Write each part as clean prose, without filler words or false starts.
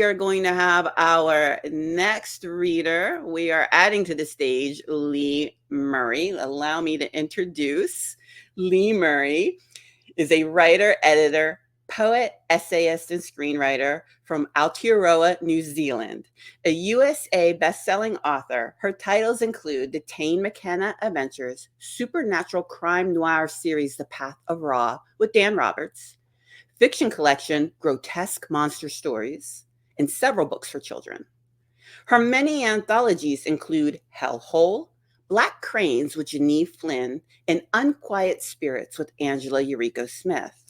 are going to have our next reader. We are adding to the stage Lee Murray. Allow me to introduce Lee Murray is a writer, editor, poet, essayist, and screenwriter from Aotearoa, New Zealand. A USA best-selling author, her titles include the Tane McKenna Adventures, supernatural crime noir series The Path of Ra with Dan Roberts, fiction collection Grotesque Monster Stories, and several books for children. Her many anthologies include Hellhole, Black Cranes with Genevieve Flynn, and Unquiet Spirits with Angela Yuriko Smith.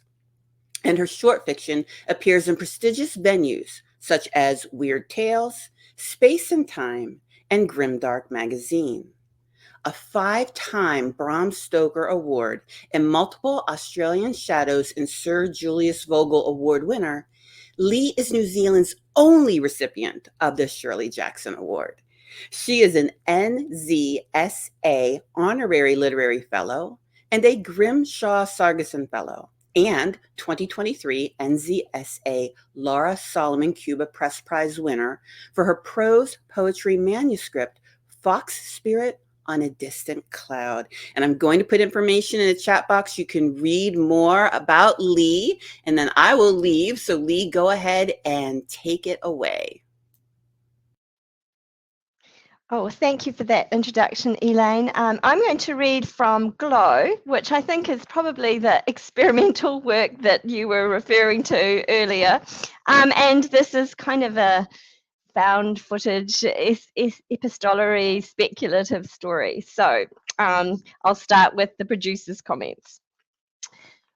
And her short fiction appears in prestigious venues such as Weird Tales, Space and Time, and Grimdark magazine. A 5-time Bram Stoker Award and multiple Australian Shadows and Sir Julius Vogel Award winner, Lee is New Zealand's only recipient of the Shirley Jackson Award. She is an NZSA Honorary Literary Fellow and a Grimshaw Sargison Fellow, and 2023 NZSA Laura Solomon Cuba Press Prize winner for her prose poetry manuscript, Fox Spirit on a Distant Cloud. And I'm going to put information in the chat box. You can read more about Lee, and then I will leave. So Lee, go ahead and take it away. Oh, thank you for that introduction, Elaine. I'm going to read from Glow, which I think is probably the experimental work that you were referring to earlier. And this is kind of a found footage, epistolary, speculative story. So I'll start with the producer's comments.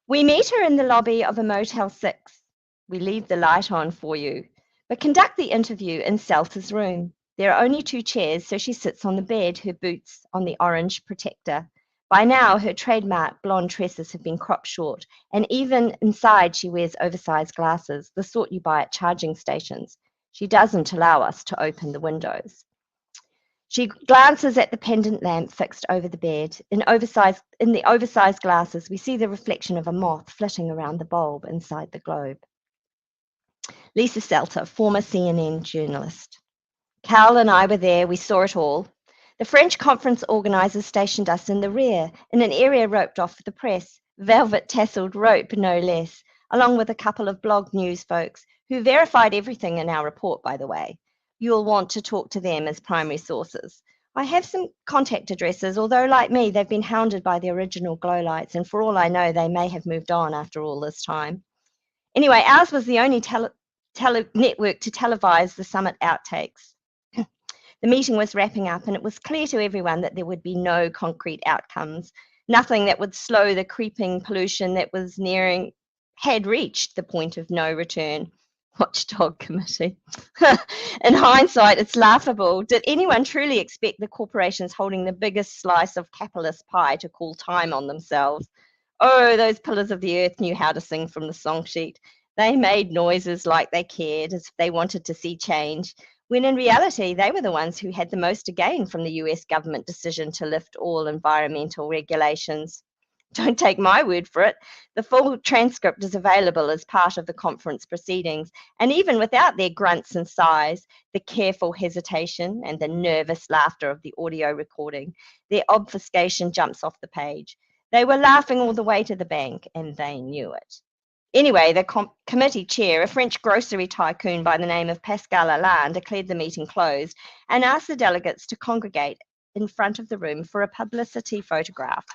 We meet her in the lobby of a Motel 6. We leave the light on for you, but conduct the interview in Seltza's room. There are only 2 chairs, so she sits on the bed, her boots on the orange protector. By now, her trademark blonde tresses have been cropped short, and even inside she wears oversized glasses, the sort you buy at charging stations. She doesn't allow us to open the windows. She glances at the pendant lamp fixed over the bed. In the oversized glasses, we see the reflection of a moth flitting around the bulb inside the globe. Lisa Seltzer, former CNN journalist. Cal and I were there. We saw it all. The French conference organisers stationed us in the rear, in an area roped off for the press, velvet tasseled rope no less, along with a couple of blog news folks who verified everything in our report, by the way. You'll want to talk to them as primary sources. I have some contact addresses, although like me, they've been hounded by the original glow lights, and for all I know, they may have moved on after all this time. Anyway, ours was the only network to televise the summit outtakes. The meeting was wrapping up, and it was clear to everyone that there would be no concrete outcomes, nothing that would slow the creeping pollution that had reached the point of no return. Watchdog committee. In hindsight, it's laughable. Did anyone truly expect the corporations holding the biggest slice of capitalist pie to call time on themselves? Oh, those pillars of the earth knew how to sing from the song sheet. They made noises like they cared, as if they wanted to see change, when in reality, they were the ones who had the most to gain from the US government decision to lift all environmental regulations. Don't take my word for it. The full transcript is available as part of the conference proceedings, and even without their grunts and sighs, the careful hesitation and the nervous laughter of the audio recording, their obfuscation jumps off the page. They were laughing all the way to the bank, and they knew it. Anyway, the committee chair, a French grocery tycoon by the name of Pascale-The, declared the meeting closed and asked the delegates to congregate in front of the room for a publicity photograph.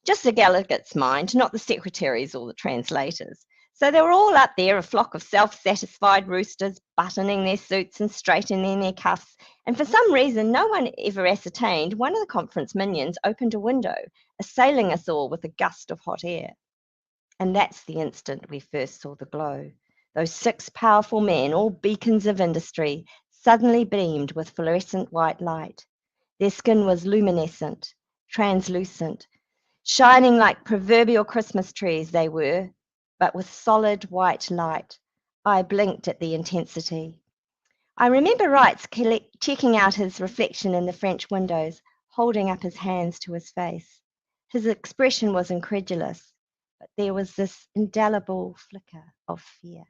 Just the delegates, mind, not the secretaries or the translators. So they were all up there, a flock of self-satisfied roosters, buttoning their suits and straightening their cuffs. And for some reason no one ever ascertained, one of the conference minions opened a window, assailing us all with a gust of hot air. And that's the instant we first saw the glow. Those 6 powerful men, all beacons of industry, suddenly beamed with fluorescent white light. Their skin was luminescent, translucent, shining like proverbial Christmas trees they were, but with solid white light. I blinked at the intensity. I remember Wrights checking out his reflection in the French windows, holding up his hands to his face. His expression was incredulous, but there was this indelible flicker of fear.